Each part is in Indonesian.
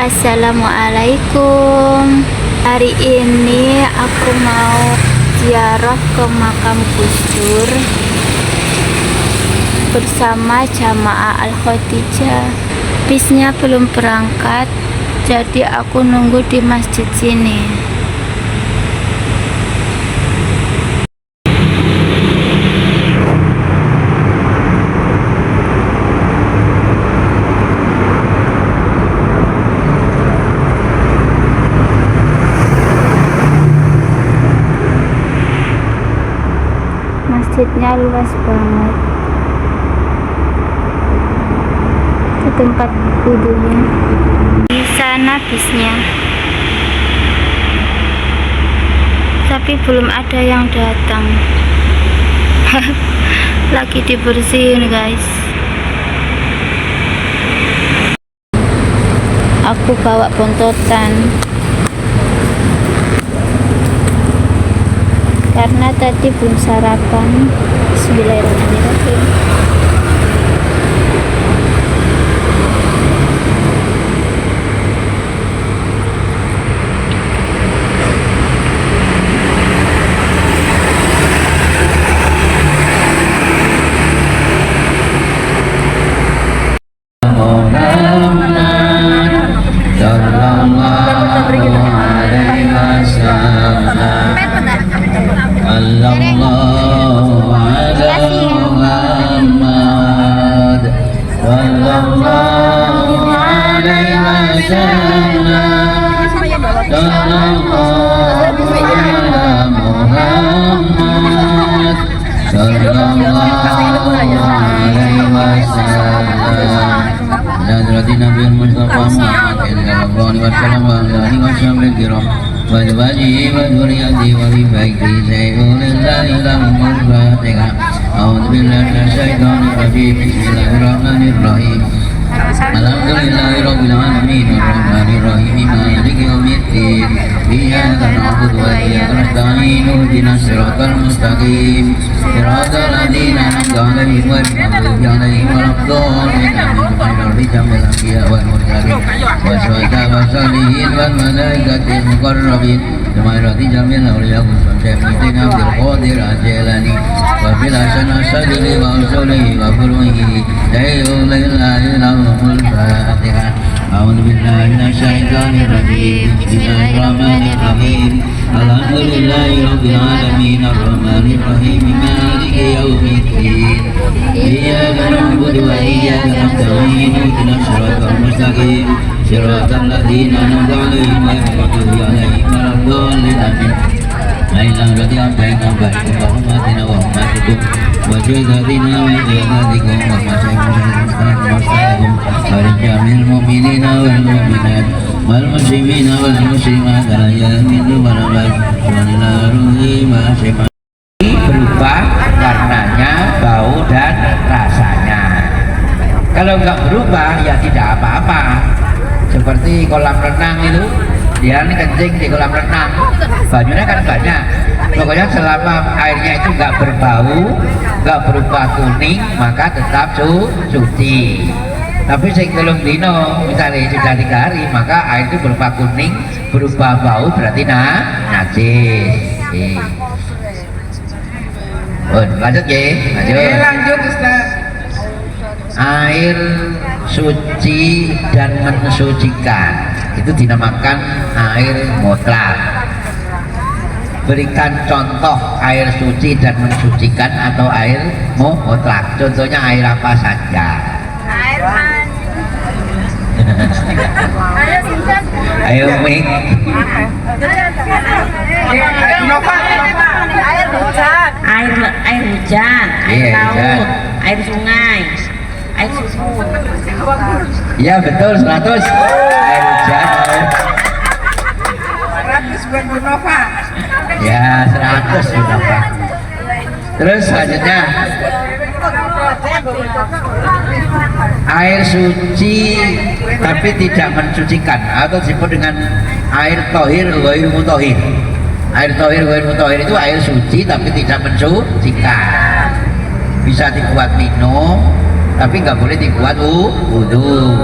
Assalamualaikum. Hari ini aku mau ziarah ke makam Gus Dur bersama jamaah Al-Khadijah. Bisnya belum berangkat, jadi aku nunggu di masjid sini. Masjidnya luas banget. Ke tempat wudhunya. Di sana bisnya. Tapi belum ada yang datang. Lagi dibersihin, guys. Aku bawa bontotan. Karena tadi belum sarapan. Bismillahirrahmanirrahim. Nabi Mustafa Muhammad sallallahu alaihi wasallam wa alihi wasallam kiram wa jawaji wa dzurriyyati wa li baiti sayyidillahi lahumul fatiha. A'udzu billahi minasyaitonir rajim. Bismillahirrahmanirrahim. Alhamdulillahirabbil alamin arrahmanir rahim maliki yaumiddin. Iyyaka na'budu wa iyyaka nasta'in ihdinas siratal mustaqim. Siratal ladzina an'amta 'alaihim ghairil maghdubi 'alaihim waladdallin. Jamil anbiya wal mursalin wa syuhada wa salihin wal malaikatil muqarrabin. Jamarati jamil awliya muslimin Abdul Qadir Al-Jilani wa bil hasanah sadili wa usuli wa furuhi da'ulillahi lahumul fatiha. A'udzu billahi minasyaitonir rajim. Bismillahirrahmanirrahim. Alhamdulillahi rabbil alamin arrahmanir rahim maliki yaumiddin. Iyyaka na'budu wa iyyaka nasta'in ihdinas siratal mustaqim. Siratal ladzina an'amta 'alaihim ghairil maghdubi 'alaihim waladdallin. Amin. Aina radiyallahu anhu wa umatina wa umatikum wa jadatina wa jadatikum wa masyayikhikum wa rijamil mu'minina wal mu'minat wal muslimina wal muslimat ala yamin wa nabat wa lillahi ma syaitan. Berubah warnanya, bau dan rasanya. Kalau enggak berubah ya tidak apa-apa. Seperti kolam renang itu, dia ini kencing di kolam renang, banyunya kan banyak. Pokoknya selama airnya itu enggak berbau, enggak berubah kuning, maka tetap suci. Tapi sing telung dino, misalnya sudah 3 hari, maka air itu berupa kuning, berubah bau, berarti najis. Lanjut ya, lanjut Ustaz. Air suci dan mensucikan itu dinamakan air mutlak. Berikan contoh air suci dan mensucikan atau air mutlak. Contohnya air apa saja? Air mandi. Air mik. Air hujan, air laut, air sungai, air susu. Ya betul, 100 air hujan. 100 buat Bu Nova. Ya 100 Bu Nova. Terus selanjutnya air suci tapi tidak mensucikan atau disebut dengan air tohir ghair mutohir. Air tohir ghair mutohir itu air suci tapi tidak mensucikan. Bisa dibuat minum tapi nggak boleh dibuat wudhu.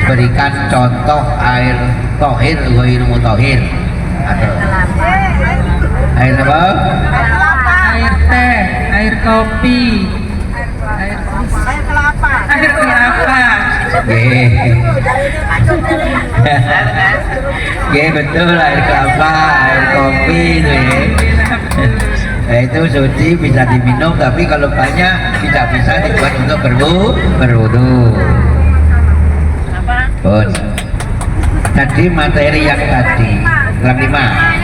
berikan contoh air tohir ghairu mutahhir atau air apa? Air teh, air kopi, air kelapa. Ye betul, air kelapa, air kopi itu ya. Nah, itu suci bisa diminum, tapi kalau banyak tidak bisa dibuat untuk berwudu. Pun. Tadi materi yang tadi, kelas 5,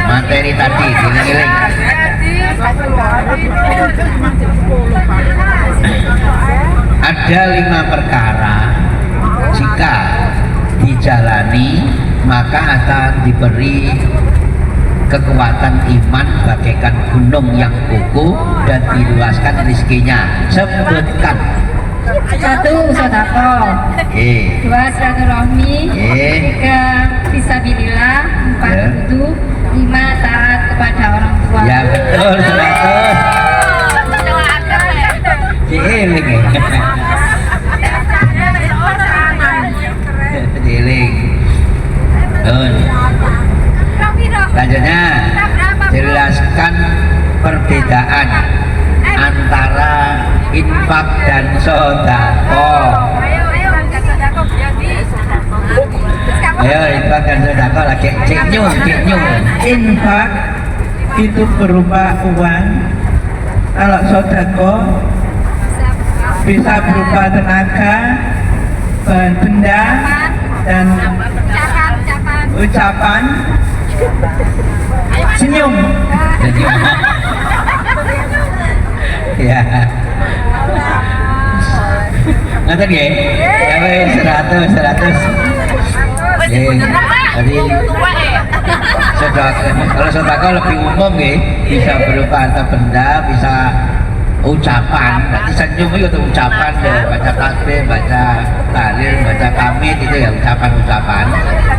materi tadi giling-giling. Ada 5 perkara jika dijalani maka akan diberi kekuatan iman bagaikan gunung yang kokoh dan diluaskan rezekinya. Sebutkan. 1. Sedekah. 2. Silaturahmi. 3. Fisabilillah. 4. Wudu. 5. Taat kepada orang tua. Ya betul, 100. Cilik. Cilik. Selanjutnya jelaskan perbedaan antara infak dan sedekah. Ayo infak dan sedekah lagi ciknyu. Infak itu berupa uang, kalau sedekah bisa berupa tenaga, bahan benda, dan ucapan. Senyum. Ya. Nanti ya, ya wes 100. Tadi kalau sedekah lebih umum ya, bisa berupa harta benda, bisa ucapan. Nanti senyum itu ucapan ya, baca tasbih, baca tahlil, baca kamit itu ya ucapan.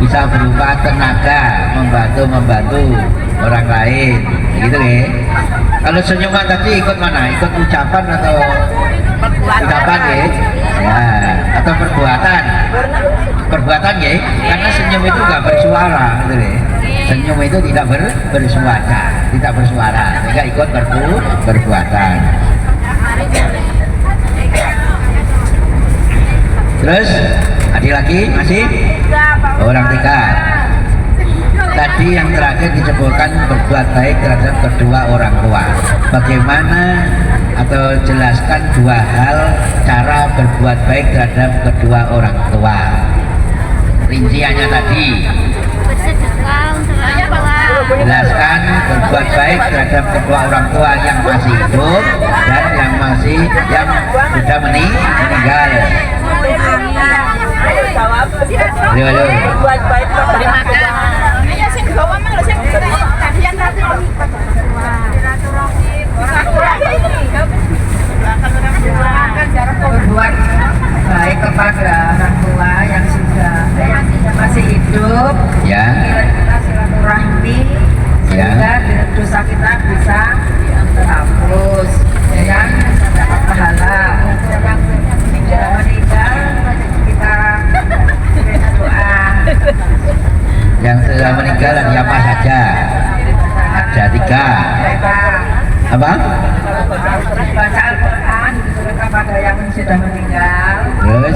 Bisa berupa tenaga, membantu orang lain, gitu ya. Kalau senyuman tadi ikut mana? Ikut ucapan atau ucapan ya? Ya, atau perbuatan? Perbuatan ya, karena senyum itu nggak bersuara, gitu ya. Senyum itu tidak bersuara, sehingga ikut perbuatan. Terus, ada lagi masih? Orang 3. Tadi yang terakhir disebutkan berbuat baik terhadap kedua orang tua. Bagaimana atau jelaskan 2 hal cara berbuat baik terhadap kedua orang tua. Rinciannya tadi. Bersedekah untuk orang tua. Jelaskan berbuat baik terhadap kedua orang tua yang masih hidup dan yang sudah meninggal. Ayo. Buat baik terima kasih. Ayo sing bawa mang lho sing kalian nanti. Berbuat baik kepada orang tua yang sudah masih hidup. Ya. Kita silaturahmi sehingga dosa kita bisa terhapus, ya, dapat pahala. Yang meninggal kita doa. Yang sudah meninggal siapa saja? Ada 3. Apa? Baca Al-Quran kepada yang sudah meninggal. Terus?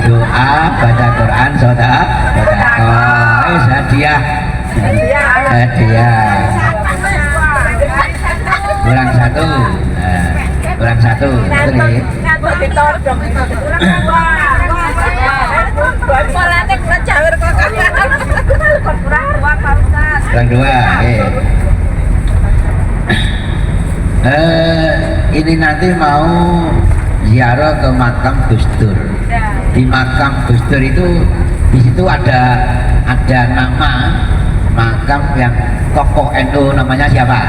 Doa baca Quran sedekah. Hadiah. Kurang 1. Kurang 1. Kurang 2. Ini nanti mau ziarah ke makam Gus Dur. Di makam Gus Dur itu di situ ada nama makam yang tokoh NU, namanya siapa?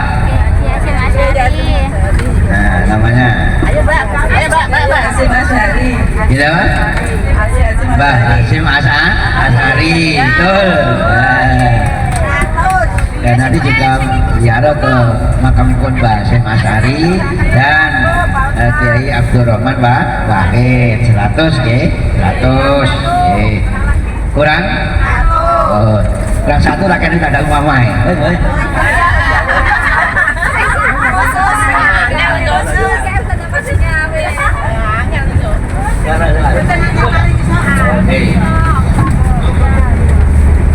Nah, namanya. Gitu? Mbah Hasyim Asy'ari. Betul. Dan nanti jika ziarah ke makamipun Mbah Syekh Masari dan Kiai Abdurrahman Wahid 100 nggih 100 nggih kurang oh kurang satu rakyat tidak ada umamai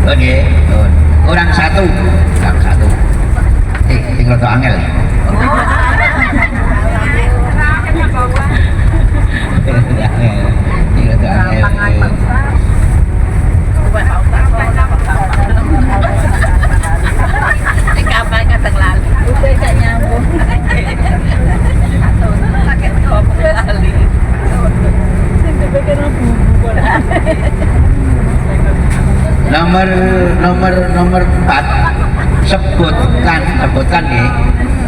oke kurang satu tinggal tuh angel tinggal tuh angel nomor 4 sebutkan ya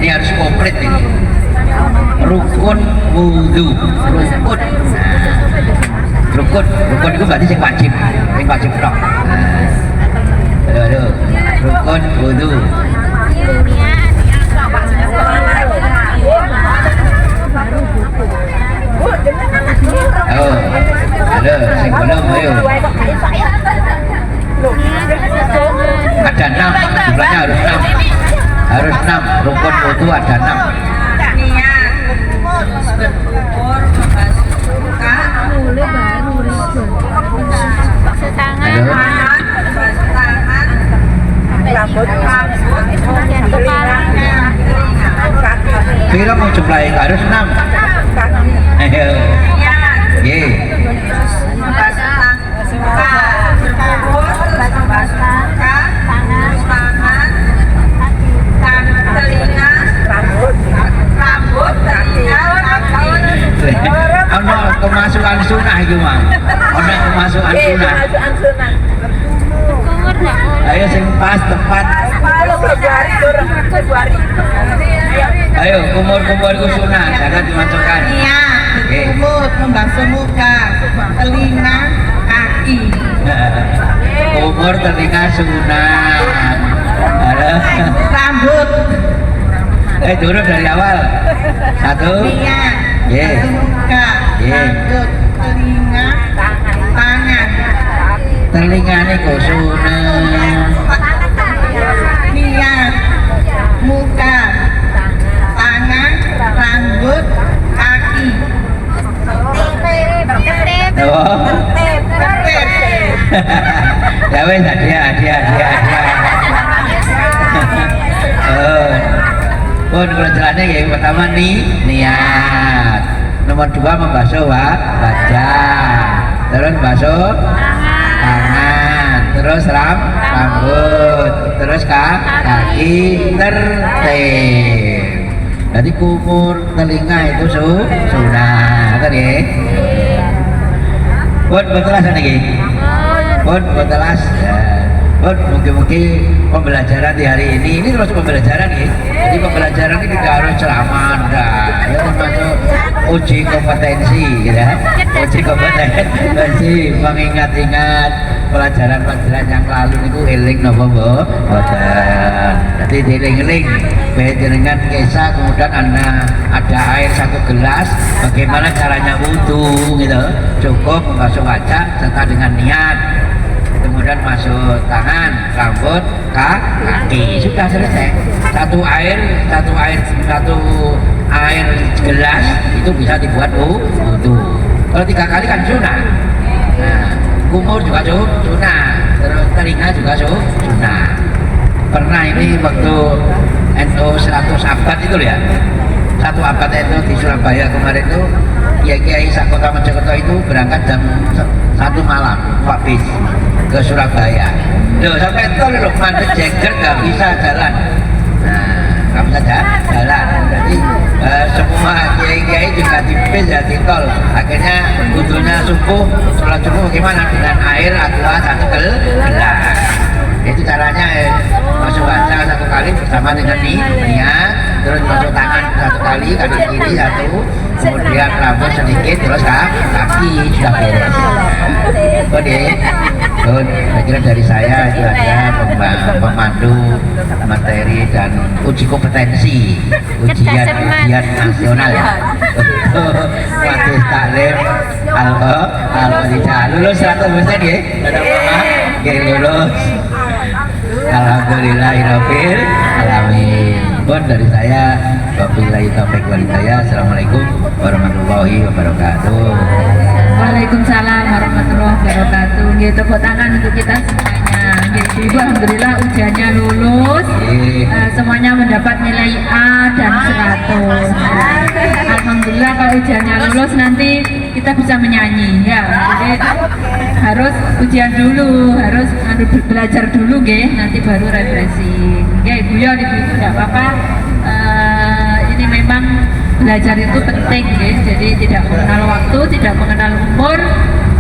ini harus komplit ini rukun wudhu rukun itu berarti yang wajib dong rukun wudhu halo sing belum ayo ada 6 jumlahnya harus 6 rukun wudhu ada 6 niat berkumur membasuh Bila mau jumlahin harus 6 ayo ye ono kemasukan sunnah itu mah ono kemasukan sunnah ayo sing pas tepat ayo kumur ku sunnah jangan dimasukkan Kumur membasuh muka, telinga, kaki. Kumur telinga sunnah Rambut. Turun dari awal 1 muka, rambut, telinga, tangan. telinga ini sunah Niat, muka, tangan, rambut, kaki. oh ya wes hadiah pun pelajarannya ya pertama niat nomor 2 membasuh wajah terus basuh tangan terus rambut terus kaki tertib jadi kumur telinga itu sunnah kan ya buat betelas lagi buat betelas buat mungkin pembelajaran di hari ini terus pembelajaran ya jadi pembelajaran ini tidak harus ceramah ya termasuk uji kompetensi gitu ya uji kompetensi mengingat-ingat pelajaran-pelajaran yang lalu itu eling nopo boten jadi dieling-eling dengan kisah kemudian ada air 1 gelas bagaimana caranya wudhu gitu cukup membasuh wajah serta dengan niat kemudian masuk tangan, rambut, kaki sudah selesai satu air gelas itu bisa dibuat wudhu kalau 3 kali kan sunnah nah, kumur juga sunnah terus telinga juga sunnah pernah ini waktu NU 100 abad itu ya 1 abad itu di Surabaya kemarin itu Kiai Sakota Mojokerto itu berangkat jam 1 malam Pak bis ke Surabaya loh sampai tol loh mandek jengger gak bisa jalan nah gak bisa jalan jadi semua kiai juga di bis ya di tol akhirnya wudhunya subuh sholat subuh bagaimana dengan air aqua 1 gelas itu caranya masuk wajah 1 kali bersama dengan niat terus masuk tangan 1 kali kiri 1 kemudian rambut sedikit terus kaki sudah beres oke Terus saya kira dari saya itu ada pemandu materi dan uji kompetensi ujian nasional ya untuk majelis taklim Al-Fatihah. Lulus 100% ya? Oke, lulus. Alhamdulillahirabbil alamin. Pun dari saya, wabillahi taufiq wal hidayah. Assalamualaikum warahmatullahi wabarakatuh. Waalaikumsalam warahmatullahi wabarakatuh. Nggih, tepuk tangan untuk kita semuanya. Nggih, Ibu alhamdulillah ujiannya lulus. Semuanya mendapat nilai A dan 100. Alhamdulillah kalau ujiannya lulus nanti kita bisa menyanyi ya. Jadi harus ujian dulu, harus belajar dulu nggih, nanti baru refreshing. Nggih, guyon Ibu itu enggak apa-apa. Ini memang belajar itu penting guys, jadi tidak mengenal waktu, tidak mengenal umur,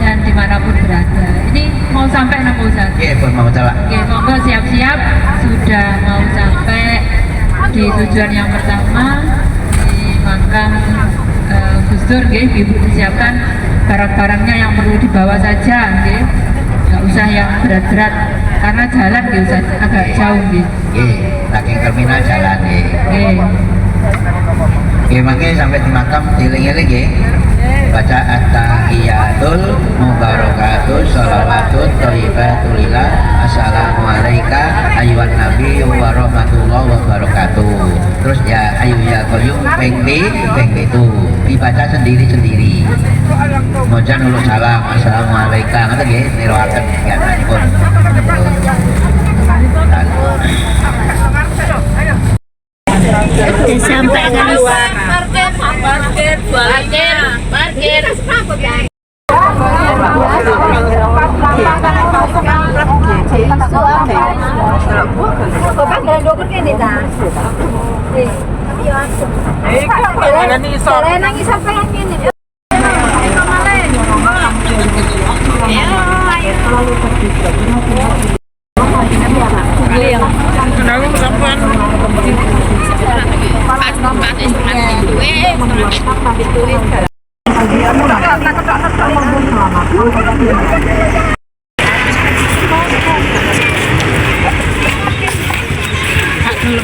dan dimanapun berada. Ini mau sampai enam Ustaz? Iya, mau coba. Oke, monggo siap-siap, sudah mau sampai di tujuan yang pertama di makam Gus Dur, Ibu disiapkan barang-barangnya yang perlu dibawa saja, nggak usah yang berat-berat karena jalan Ustaz agak jauh saking terminal jalan makanya sampai di makam dieling-eling baca at-tahiyatul mubarakatul sholawatut thayyibatulillah assalamualaikum ayyuhan nabi wa rahmatullahi wa barakatuh. Terus ya ayu ya qayyum peng itu dibaca sendiri-sendiri. Moja nuluk salam assalamualaikum ngoten nggih niroaken kegiatanipun. Udah sampai guys. Parkir.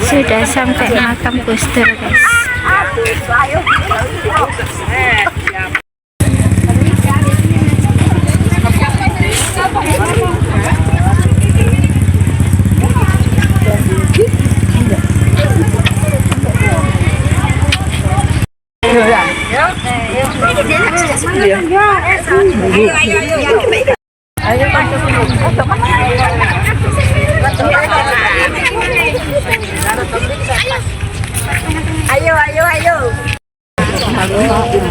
Sudah sampai makam Gus Dur guys. Ayo.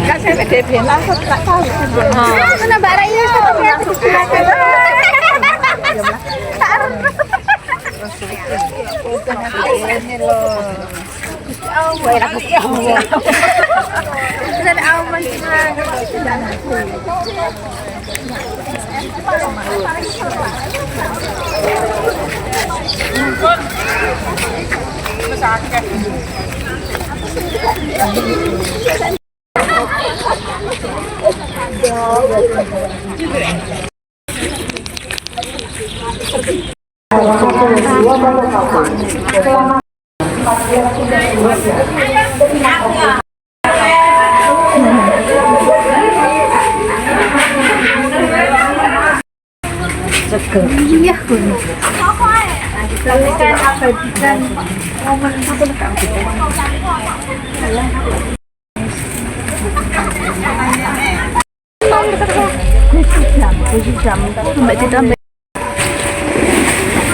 Kan saya PDB langsung tak tahu. Mana Mbak Raya abadikan momen itu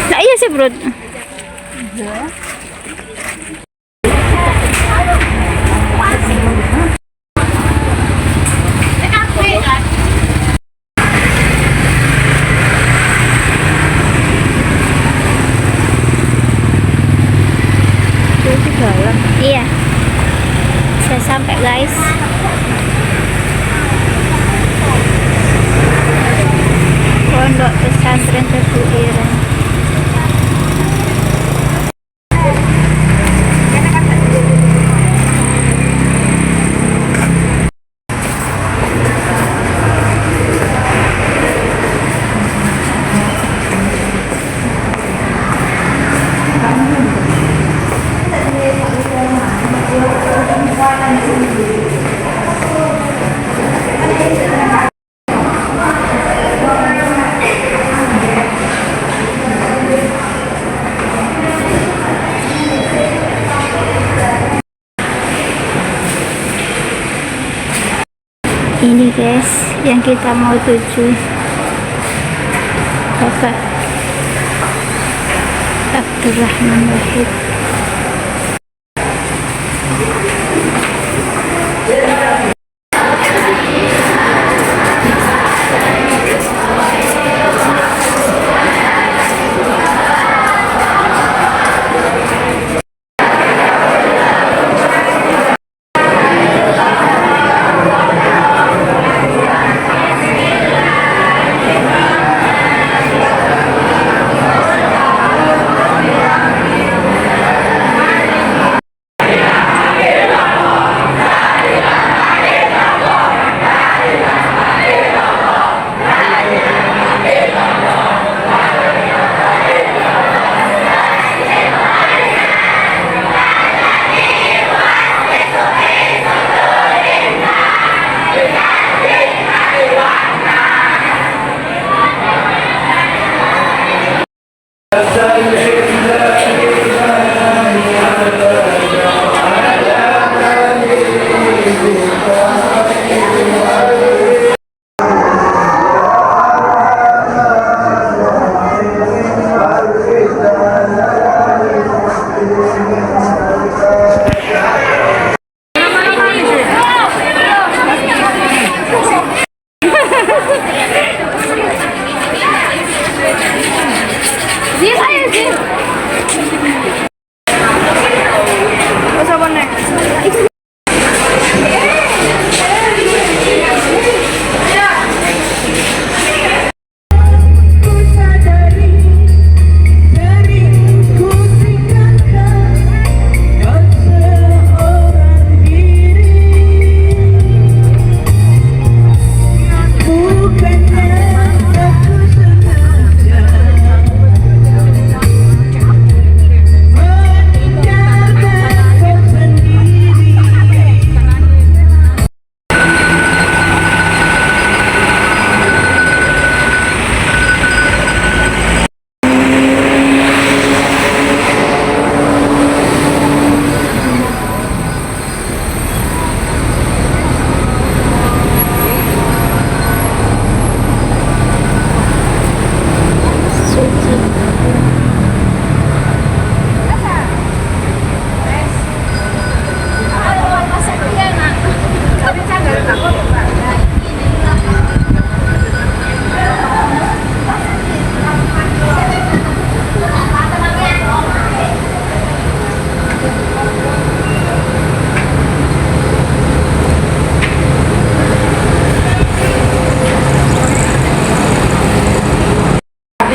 Nah iya sih bro. Iya, saya sampai guys. Pondok Pesantren Tebu Ireng. Ini guys yang kita mau tuju, Bapak Abdurrahman Wahid.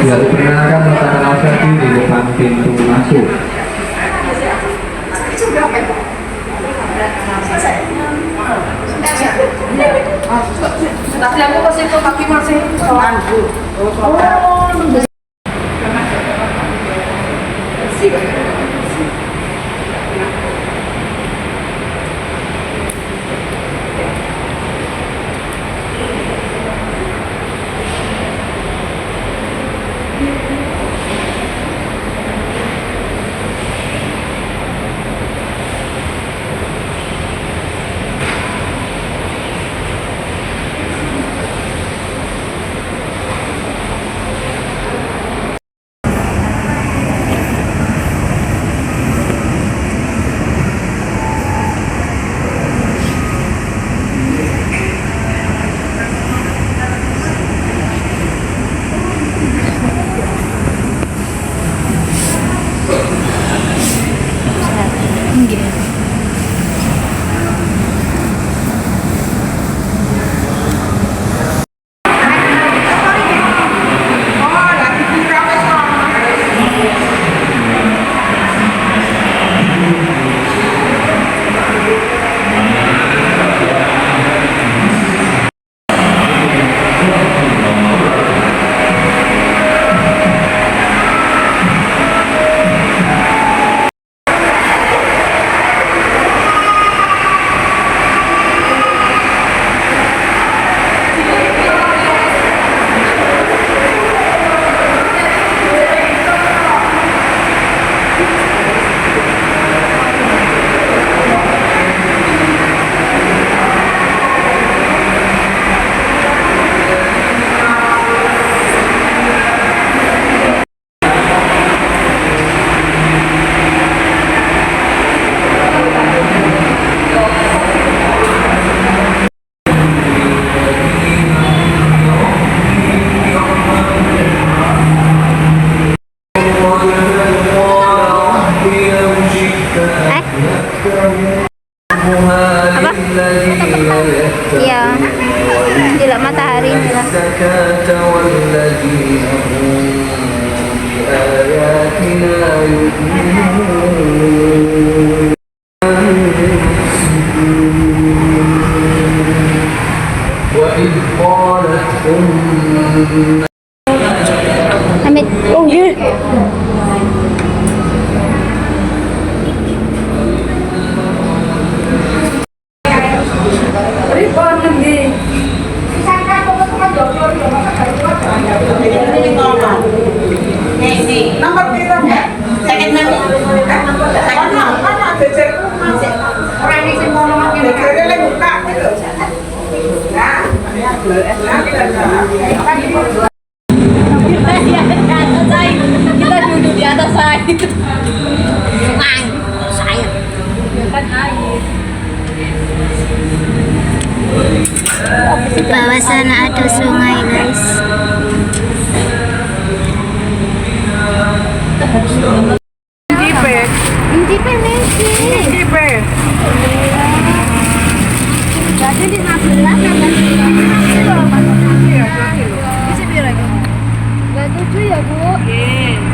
Ya, diperkenalkan melakukan selfie di depan pintu masuk. Tapi aku pas itu kaki masih وأسلمها للذين Iya. Tidak matahari bilang. الزكاة والذين هم بآياتنا يؤمنون وإذ قالت Amit. Oh, iya. Nomor piro, Mbak? Sakit nang. Sakit nang. Ora iki sing ngono iki. Dekere lek buka lho. Nah. Kita duduk di atas air. Bawah sana ada sungai, guys. Hindi pa, Messi. Jadi di sebelah kanan. Bisa biar lagi. Gak tujuh ya, Bu?